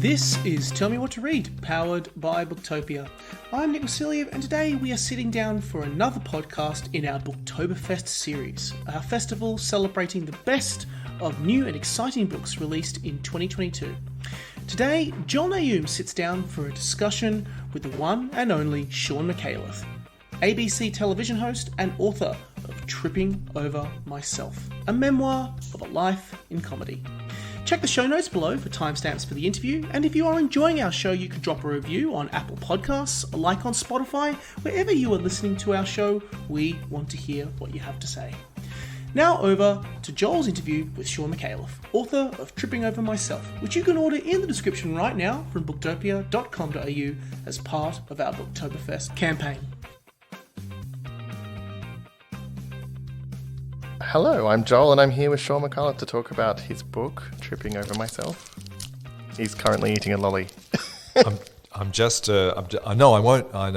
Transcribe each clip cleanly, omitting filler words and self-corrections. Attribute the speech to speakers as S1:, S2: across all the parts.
S1: This is Tell Me What to Read, powered by Booktopia. I'm Nick Wasiliev, and today we are sitting down for another podcast in our Booktoberfest series, our festival celebrating the best of new and exciting books released in 2022. Today, Naoum sits down for a discussion with the one and only Shaun Micallef, ABC television host and author of Tripping Over Myself, a memoir of a life in comedy. Check the show notes below for timestamps for the interview, and if you are enjoying our show, you can drop a review on Apple Podcasts, a like on Spotify, wherever you are listening to our show. We want to hear what you have to say. Now over to Joel's interview with Shaun Micallef, author of Tripping Over Myself, which you can order in the description right now from booktopia.com.au as part of our Booktoberfest campaign.
S2: Hello, I'm Joel and I'm here with Shaun Micallef to talk about his book, Tripping Over Myself. He's currently eating a lolly.
S3: I know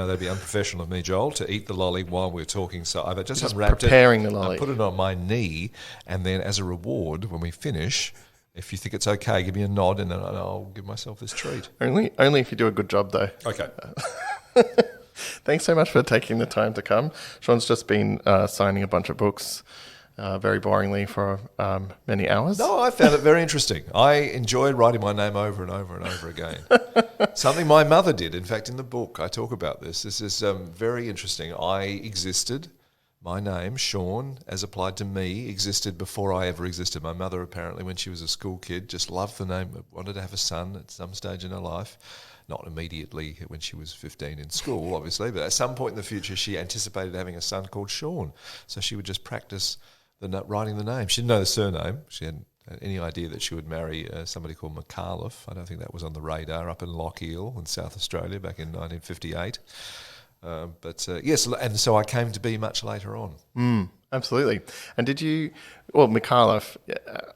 S3: that'd be unprofessional of me, Joel, to eat the lolly while we're talking. So I've just unwrapped
S2: preparing the lolly.
S3: I put it on my knee, and then as a reward, when we finish, if you think it's okay, give me a nod, and then I'll give myself this treat.
S2: Only if you do a good job, though.
S3: Okay.
S2: Thanks so much for taking the time to come. Shaun's just been signing a bunch of books. Very boringly for many hours.
S3: No, I found it very interesting. I enjoyed writing my name over and over and over again. Something my mother did. In fact, in the book, I talk about this. This is very interesting. I existed. My name, Shaun, as applied to me, existed before I ever existed. My mother, apparently, when she was a school kid, just loved the name, wanted to have a son at some stage in her life. Not immediately when she was 15 in school, obviously, but at some point in the future, she anticipated having a son called Shaun. So she would just practice writing the name. She didn't know the surname. She hadn't had any idea that she would marry somebody called Micallef. I don't think that was on the radar up in Lochiel in South Australia back in 1958. Yes, and so I came to be much later on.
S2: Absolutely. And Micallef,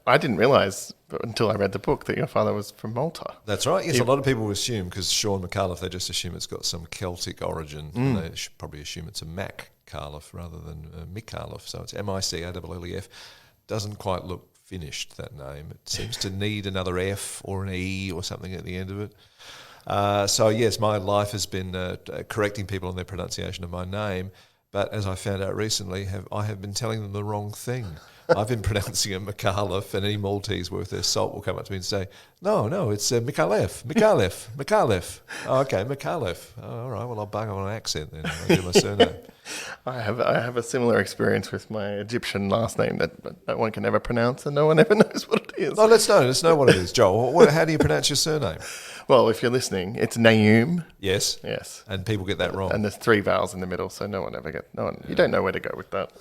S2: I didn't realise until I read the book that your father was from Malta.
S3: That's right. Yes, a lot of people assume, because Shaun Micallef, they just assume it's got some Celtic origin. And they should probably assume it's a Micallef rather than Micallef. So it's Micallef. Doesn't quite look finished, that name. It seems to need another F or an E or something at the end of it. So yes, my life has been correcting people on their pronunciation of my name. But as I found out recently, I have been telling them the wrong thing. I've been pronouncing it Micallef, and any Maltese worth their salt will come up to me and say, no, it's Micallef. Oh, okay, Micallef. Oh, all right, well, I'll bung on an accent then. I'll do my surname.
S2: I have a similar experience with my Egyptian last name that no one can ever pronounce and no one ever knows what it is.
S3: Oh, let's know what it is, Joel. How do you pronounce your surname?
S2: Well, if you're listening, it's Naoum.
S3: Yes. And people get that wrong.
S2: And there's 3 vowels in the middle, so you don't know where to go with that.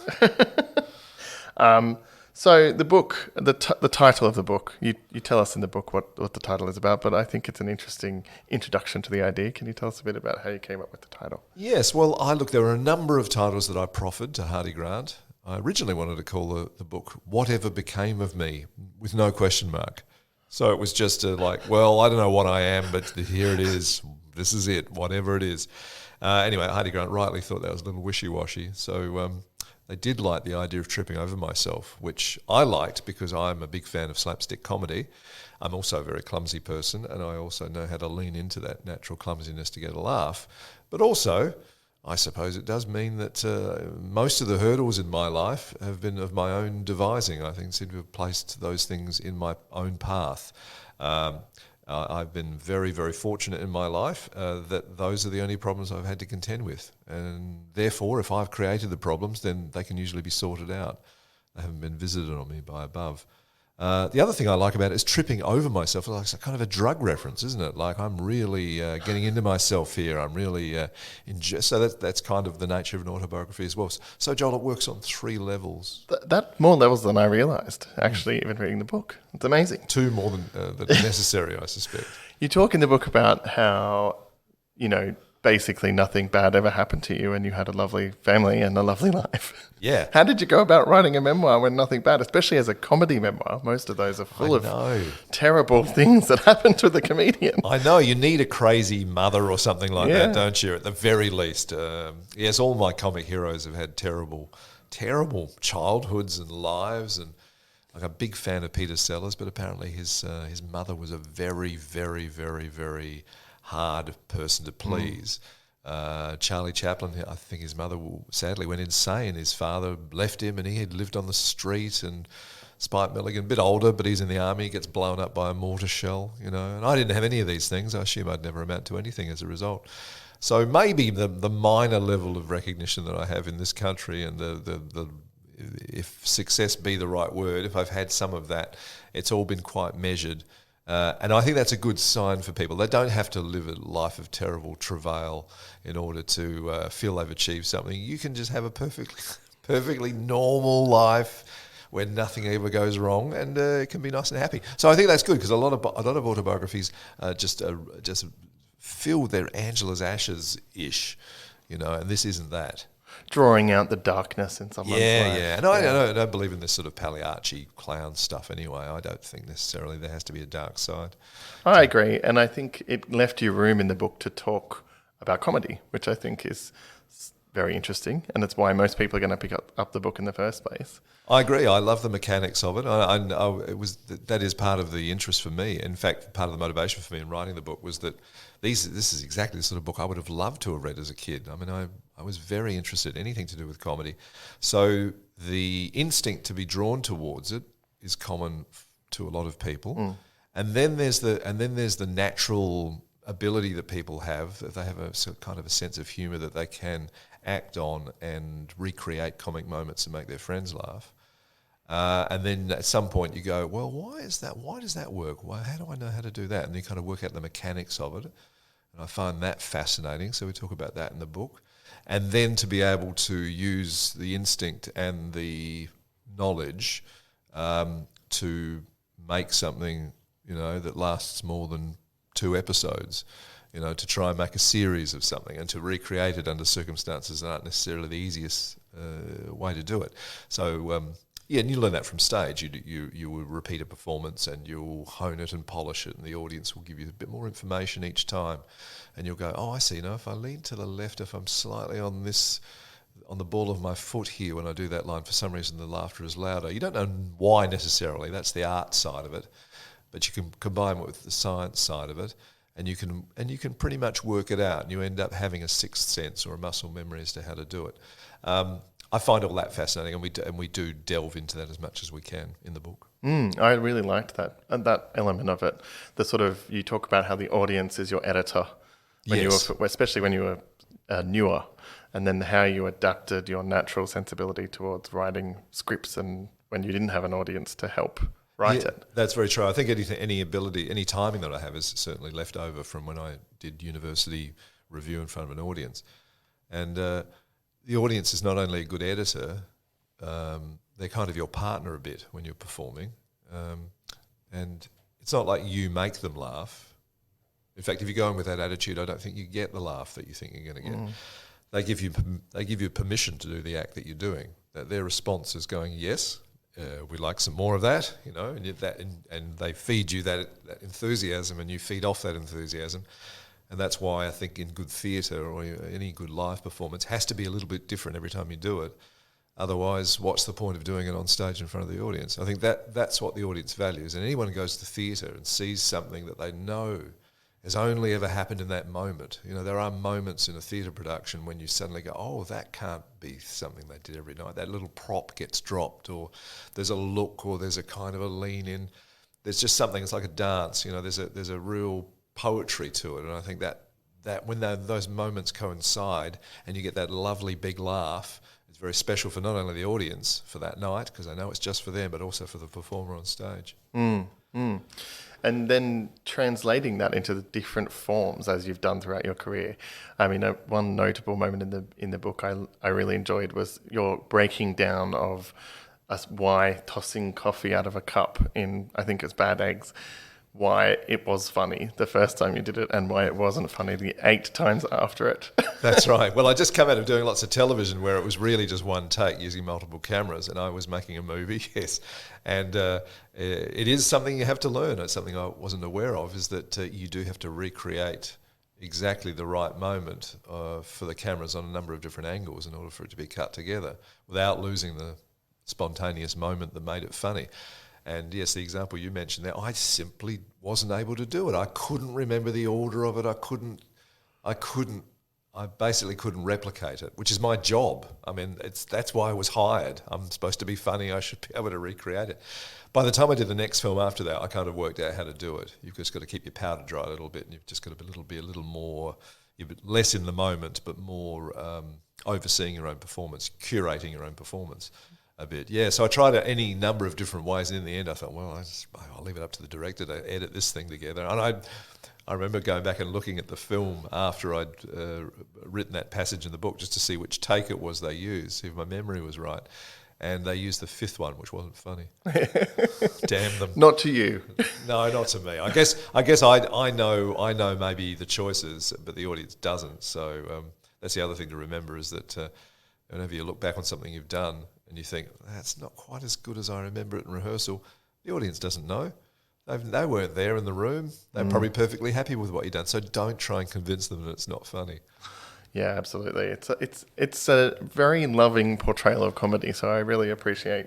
S2: So the book, the title of the book, you tell us in the book what the title is about, but I think it's an interesting introduction to the idea. Can you tell us a bit about how you came up with the title?
S3: Yes, well, there were a number of titles that I proffered to Hardy Grant. I originally wanted to call the book Whatever Became of Me, with no question mark. So it was just I don't know what I am, but here it is. This is it, whatever it is. Anyway, Hardy Grant rightly thought that was a little wishy-washy. So they did like the idea of Tripping Over Myself, which I liked because I'm a big fan of slapstick comedy. I'm also a very clumsy person, and I also know how to lean into that natural clumsiness to get a laugh. But also, I suppose it does mean that most of the hurdles in my life have been of my own devising. I think seem to have placed those things in my own path. I've been very, very fortunate in my life that those are the only problems I've had to contend with. And therefore, if I've created the problems, then they can usually be sorted out. They haven't been visited on me by above. The other thing I like about it is tripping over myself. It's kind of a drug reference, isn't it? Like I'm really getting into myself here. I'm really so that's kind of the nature of an autobiography as well. So Joel, it works on 3 levels.
S2: That more levels than I realised, actually, even reading the book. It's amazing.
S3: 2 more than that are necessary, I suspect.
S2: You talk in the book about how, basically nothing bad ever happened to you and you had a lovely family and a lovely life.
S3: Yeah.
S2: How did you go about writing a memoir when nothing bad, especially as a comedy memoir? Most of those are full of terrible things that happen to the comedian.
S3: I know. You need a crazy mother or something like that, don't you, at the very least? Yes, all my comic heroes have had terrible childhoods and lives, and like a big fan of Peter Sellers, but apparently his mother was a very, very, very, very hard person to please. Charlie Chaplin, I think his mother sadly went insane. His father left him and he had lived on the street. And Spike Milligan, a bit older, but he's in the army, he gets blown up by a mortar shell, And I didn't have any of these things. I assume I'd never amount to anything as a result. So maybe the minor level of recognition that I have in this country and the if success be the right word, if I've had some of that, it's all been quite measured. And I think that's a good sign for people. They don't have to live a life of terrible travail in order to feel they've achieved something. You can just have a perfectly normal life where nothing ever goes wrong, and it can be nice and happy. So I think that's good, because a lot of autobiographies just feel they're Angela's ashes-ish, and this isn't that.
S2: Drawing out the darkness in someone's life.
S3: Yeah. And I don't believe in this sort of Pagliacci clown stuff anyway. I don't think necessarily there has to be a dark side.
S2: I agree, and I think it left you room in the book to talk about comedy, which I think is very interesting, and it's why most people are going to pick up the book in the first place.
S3: I agree. I love the mechanics of it. That is part of the interest for me. In fact, part of the motivation for me in writing the book was that this is exactly the sort of book I would have loved to have read as a kid. I mean, I was very interested in anything to do with comedy. So the instinct to be drawn towards it is common to a lot of people. And then there's the natural ability that people have, that they have a sort of kind of a sense of humour that they can act on and recreate comic moments and make their friends laugh. And then at some point you go, well, why is that? Why does that work? How do I know how to do that? And you kind of work out the mechanics of it. And I find that fascinating. So we talk about that in the book. And then to be able to use the instinct and the knowledge to make something, that lasts more than 2 episodes, to try and make a series of something and to recreate it under circumstances that aren't necessarily the easiest way to do it. So, and you learn that from stage. You will repeat a performance and you'll hone it and polish it, and the audience will give you a bit more information each time. And you'll go, oh, I see, if I lean to the left, if I'm slightly on the ball of my foot here when I do that line, for some reason the laughter is louder. You don't know why necessarily. That's the art side of it. But you can combine it with the science side of it, and you can pretty much work it out, and you end up having a sixth sense or a muscle memory as to how to do it. I find all that fascinating, and we do delve into that as much as we can in the book.
S2: I really liked that element of it. The sort of, you talk about how the audience is your editor, especially when you were newer, and then how you adapted your natural sensibility towards writing scripts, and when you didn't have an audience to help write it.
S3: That's very true. I think any timing that I have is certainly left over from when I did university review in front of an audience. And the audience is not only a good editor, they're kind of your partner a bit when you're performing. And it's not like you make them laugh. In fact, if you go in with that attitude, I don't think you get the laugh that you think you're going to get. They give you permission to do the act that you're doing. That their response is going, yes, we'd like some more of that, and they feed you that enthusiasm, and you feed off that enthusiasm. And that's why I think in good theatre or any good live performance has to be a little bit different every time you do it. Otherwise, what's the point of doing it on stage in front of the audience? I think that's what the audience values. And anyone who goes to theatre and sees something that they know has only ever happened in that moment. There are moments in a theatre production when you suddenly go, oh, that can't be something they did every night. That little prop gets dropped, or there's a look, or there's a kind of a lean in. There's just something, it's like a dance, there's a real poetry to it. And I think that when those moments coincide and you get that lovely big laugh, it's very special for not only the audience for that night, because I know it's just for them, but also for the performer on stage.
S2: And then translating that into the different forms as you've done throughout your career. I mean, one notable moment in the book I really enjoyed was your breaking down of why tossing coffee out of a cup in, I think it's Bad Eggs, why it was funny the first time you did it and why it wasn't funny the 8 times after it.
S3: That's right. Well, I just come out of doing lots of television where it was really just one take using multiple cameras, and I was making a movie, yes. And it is something you have to learn. It's something I wasn't aware of, is that you do have to recreate exactly the right moment for the cameras on a number of different angles in order for it to be cut together without losing the spontaneous moment that made it funny. And yes, the example you mentioned there, I simply wasn't able to do it. I couldn't remember the order of it. I basically couldn't replicate it, which is my job. I mean, that's why I was hired. I'm supposed to be funny. I should be able to recreate it. By the time I did the next film after that, I kind of worked out how to do it. You've just got to keep your powder dry a little bit, and you've just got to be a little more, you're less in the moment, but more overseeing your own performance, curating your own performance a bit. Yeah, so I tried any number of different ways, and in the end I thought, well, I'll leave it up to the director to edit this thing together. And I remember going back and looking at the film after I'd written that passage in the book just to see which take it was they used, see if my memory was right. And they used the fifth one, which wasn't funny. Damn them.
S2: Not to you.
S3: No, not to me. I guess I know maybe the choices, but the audience doesn't. So that's the other thing to remember, is that whenever you look back on something you've done and you think, that's not quite as good as I remember it in rehearsal, the audience doesn't know. They weren't there in the room. They're probably perfectly happy with what you've done. So don't try and convince them that it's not funny.
S2: Yeah, absolutely. It's a very loving portrayal of comedy. So I really appreciate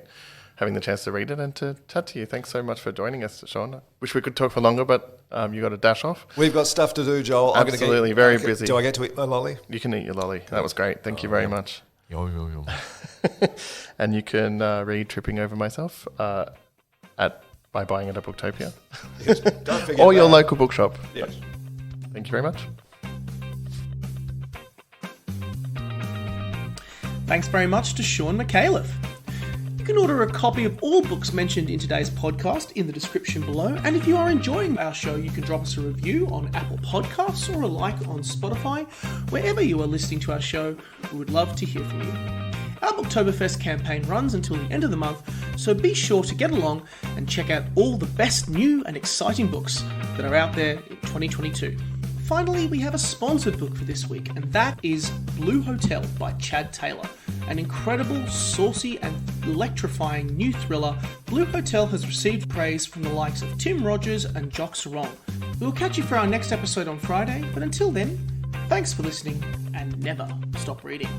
S2: having the chance to read it and to chat to you. Thanks so much for joining us, Shaun. Wish we could talk for longer, but you got to dash off.
S3: We've got stuff to do, Joel.
S2: Absolutely, very busy.
S3: Do I get to eat my lolly?
S2: You can eat your lolly. That was great. Thank you very much.
S3: Yum, yum, yum.
S2: And you can read Tripping Over Myself by buying it at Booktopia.
S3: Yes, don't forget
S2: or your
S3: that.
S2: local bookshop.
S3: Yes.
S2: Thank you very much.
S1: Thanks very much to Shaun Micallef. You can order a copy of all books mentioned in today's podcast in the description below, and if you are enjoying our show, you can drop us a review on Apple Podcasts or a like on Spotify. Wherever you are listening to our show, we would love to hear from you. Our Booktoberfest campaign runs until the end of the month, so be sure to get along and check out all the best new and exciting books that are out there in 2022. Finally, we have a sponsored book for this week, and that is Blue Hotel by Chad Taylor. An incredible, saucy and electrifying new thriller, Blue Hotel has received praise from the likes of Tim Rogers and Jock Sarong. We will catch you for our next episode on Friday, but until then, thanks for listening and never stop reading.